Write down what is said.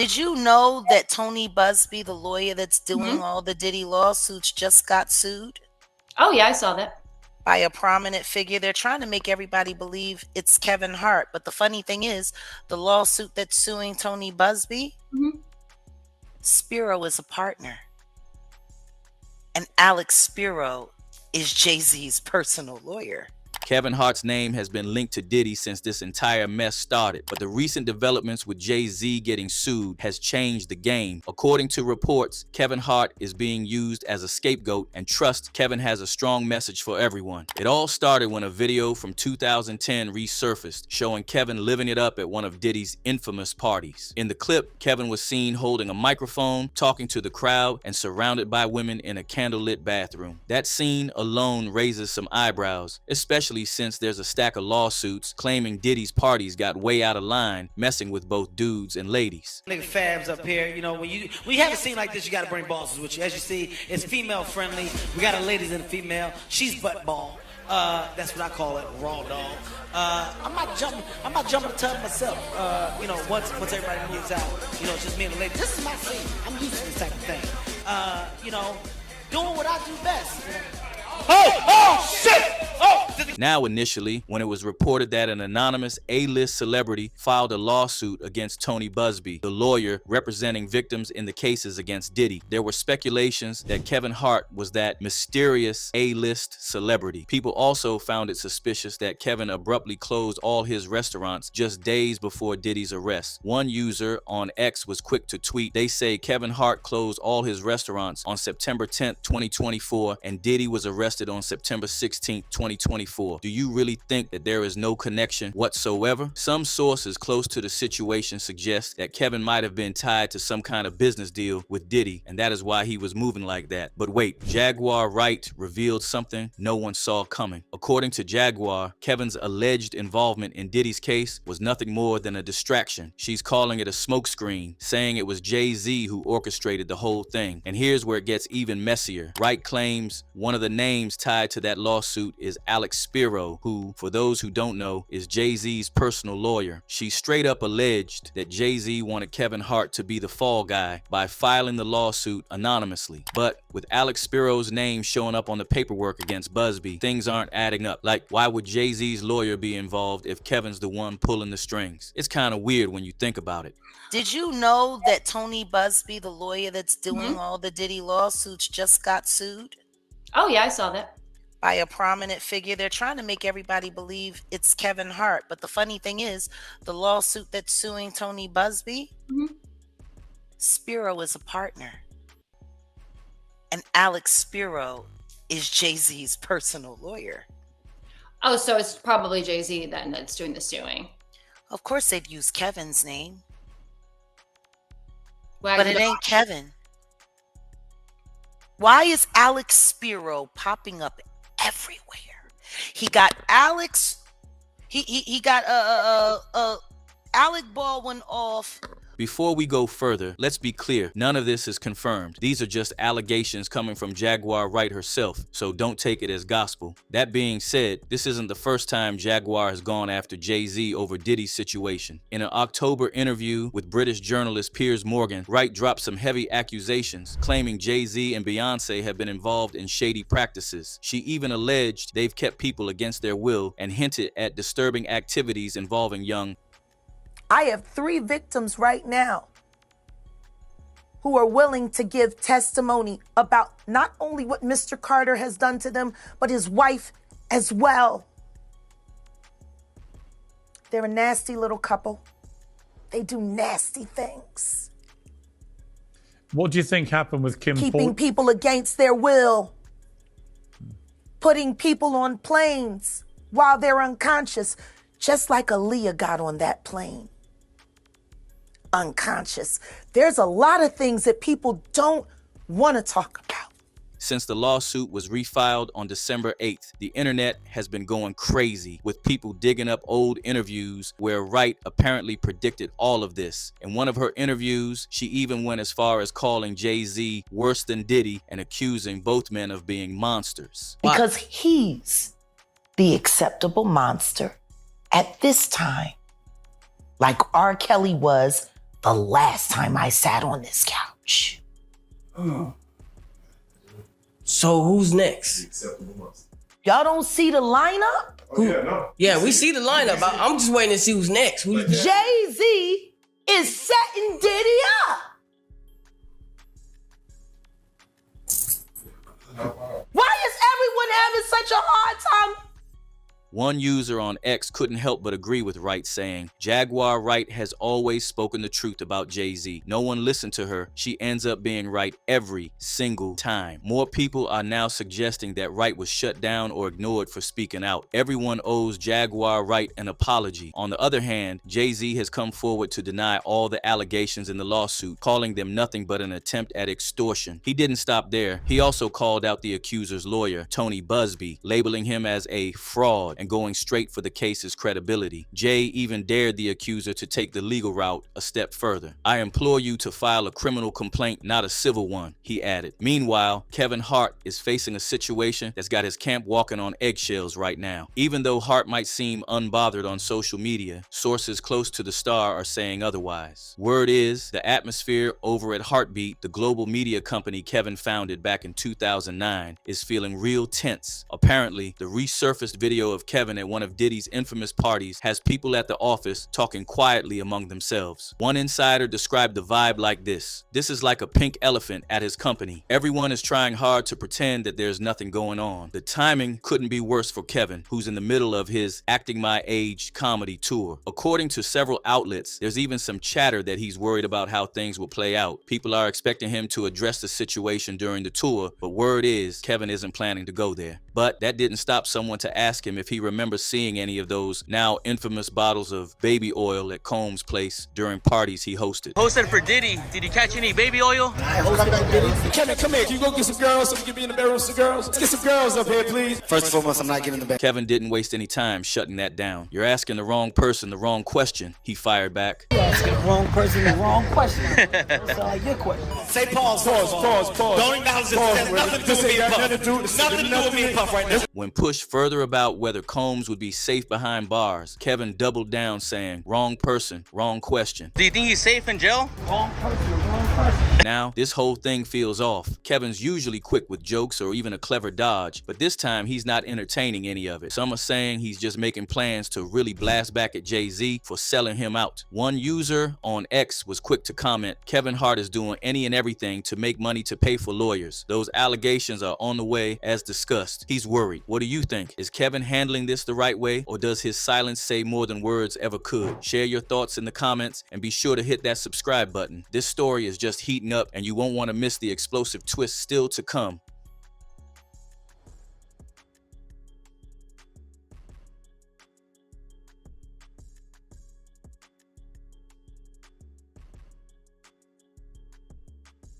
Did you know that Tony Busby, the lawyer that's doing Hmm. all the Diddy lawsuits, just got sued Oh yeah, I saw that. by a prominent figure? They're trying to make everybody believe it's Kevin Hart. But the funny thing is, the lawsuit that's suing Tony Busby, Hmm. Spiro is a partner. And Alex Spiro is Jay-Z's personal lawyer. Kevin Hart's name has been linked to Diddy since this entire mess started, but the recent developments with Jay-Z getting sued has changed the game. According to reports, Kevin Hart is being used as a scapegoat, and trust, Kevin has a strong message for everyone. It all started when a video from 2010 resurfaced, showing Kevin living it up at one of Diddy's infamous parties. In the clip, Kevin was seen holding a microphone, talking to the crowd, and surrounded by women in a candlelit bathroom. That scene alone raises some eyebrows, especially since there's a stack of lawsuits claiming Diddy's parties got way out of line, messing with both dudes and ladies. Nigga fabs up here, you know, when you have a scene like this, you gotta bring bosses with you. As you see, it's female friendly. We got a ladies and a female. She's butt ball. That's what I call it, raw dog. I'm not jumping the tub myself. You know, once everybody moves out, you know, it's just me and the lady. This is my scene. I'm used to this type of thing. You know, doing what I do best. You know? Oh, shit! Now, initially, when it was reported that an anonymous A-list celebrity filed a lawsuit against Tony Busby, the lawyer representing victims in the cases against Diddy, there were speculations that Kevin Hart was that mysterious A-list celebrity. People also found it suspicious that Kevin abruptly closed all his restaurants just days before Diddy's arrest. One user on X was quick to tweet, they say Kevin Hart closed all his restaurants on September 10th, 2024, and Diddy was arrested on September 16th, 2024. Do you really think that there is no connection whatsoever? Some sources close to the situation suggest that Kevin might have been tied to some kind of business deal with Diddy, and that is why he was moving like that. But wait, Jaguar Wright revealed something no one saw coming. According to Jaguar, Kevin's alleged involvement in Diddy's case was nothing more than a distraction. She's calling it a smokescreen, saying it was Jay-Z who orchestrated the whole thing. And here's where it gets even messier. Wright claims one of the names tied to that lawsuit is Alex Spiro, who, for those who don't know, is Jay-Z's personal lawyer. She straight up alleged that Jay-Z wanted Kevin Hart to be the fall guy by filing the lawsuit anonymously. But with Alex Spiro's name showing up on the paperwork against Busby, things aren't adding up. Like, why would Jay-Z's lawyer be involved if Kevin's the one pulling the strings? It's kind of weird when you think about it. Did you know that Tony Busby, the lawyer that's doing all the Diddy lawsuits, just got sued Oh yeah, I saw that. by a prominent figure? They're trying to make everybody believe it's Kevin Hart. But the funny thing is, the lawsuit that's suing Tony Busby, Hmm. Spiro is a partner. And Alex Spiro is Jay-Z's personal lawyer. Oh, so it's probably Jay-Z then that's doing the suing. Of course, they'd use Kevin's name, Well, but it ain't Kevin. Why is Alex Spiro popping up everywhere? He got Alex. He got Alec Baldwin off. Before we go further, let's be clear, none of this is confirmed. These are just allegations coming from Jaguar Wright herself, so don't take it as gospel. That being said, this isn't the first time Jaguar has gone after Jay-Z over Diddy's situation. In an October interview with British journalist Piers Morgan, Wright dropped some heavy accusations, claiming Jay-Z and Beyonce have been involved in shady practices. She even alleged they've kept people against their will and hinted at disturbing activities involving young. I have 3 victims right now who are willing to give testimony about not only what Mr. Carter has done to them, but his wife as well. They're a nasty little couple. They do nasty things. What do you think happened with Kim Keeping people against their will. Putting people on planes while they're unconscious, just like Aaliyah got on that plane. Unconscious. There's a lot of things that people don't want to talk about. Since the lawsuit was refiled on December 8th, the internet has been going crazy with people digging up old interviews where Wright apparently predicted all of this. In one of her interviews, she even went as far as calling Jay-Z worse than Diddy and accusing both men of being monsters. Because he's the acceptable monster at this time, like R. Kelly was the last time I sat on this couch. So who's next? Y'all don't see the lineup? Yeah, we see the lineup. I'm just waiting to see who's next. Jay-Z is setting Diddy up. Why is everyone having such a hard time? One user on X couldn't help but agree with Wright, saying, Jaguar Wright has always spoken the truth about Jay-Z. No one listened to her. She ends up being right every single time. More people are now suggesting that Wright was shut down or ignored for speaking out. Everyone owes Jaguar Wright an apology. On the other hand, Jay-Z has come forward to deny all the allegations in the lawsuit, calling them nothing but an attempt at extortion. He didn't stop there. He also called out the accuser's lawyer, Tony Busby, labeling him as a fraud and going straight for the case's credibility. Jay even dared the accuser to take the legal route a step further. I implore you to file a criminal complaint, not a civil one, he added. Meanwhile, Kevin Hart is facing a situation that's got his camp walking on eggshells right now. Even though Hart might seem unbothered on social media, sources close to the star are saying otherwise. Word is, the atmosphere over at Heartbeat, the global media company Kevin founded back in 2009, is feeling real tense. Apparently, the resurfaced video of Kevin at one of Diddy's infamous parties has people at the office talking quietly among themselves. One insider described the vibe like this. This is like a pink elephant at his company. Everyone is trying hard to pretend that there's nothing going on. The timing couldn't be worse for Kevin, who's in the middle of his Acting My Age comedy tour. According to several outlets, there's even some chatter that he's worried about how things will play out. People are expecting him to address the situation during the tour, but word is Kevin isn't planning to go there. But that didn't stop someone to ask him if he remembers seeing any of those now infamous bottles of baby oil at Combs' place during parties he hosted. Hosted for Diddy. Did you catch any baby oil? I hosted for Diddy. Kevin, come here. Can you go get some girls so we can be in the bedroom with some girls? Let's get some girls up here, please. First and foremost, I'm not getting in the bed. Kevin didn't waste any time shutting that down. You're asking the wrong person the wrong question, he fired back. You're asking the wrong person the wrong question. That sound like your question. Say pause. Don't acknowledge this. It has nothing to do with me and Puff. Nothing to do with me and Puff right now. When pushed further about whether Combs would be safe behind bars, Kevin doubled down, saying, wrong person, wrong question. Do you think he's safe in jail? Wrong person, wrong question. Now, this whole thing feels off. Kevin's usually quick with jokes or even a clever dodge, but this time he's not entertaining any of it. Some are saying he's just making plans to really blast back at Jay-Z for selling him out. One user on X was quick to comment, Kevin Hart is doing any and everything to make money to pay for lawyers. Those allegations are on the way as discussed. He's worried. What do you think? Is Kevin handling this the right way, or does his silence say more than words ever could? Share your thoughts in the comments and be sure to hit that subscribe button. This story is just heating up and you won't want to miss the explosive twist still to come.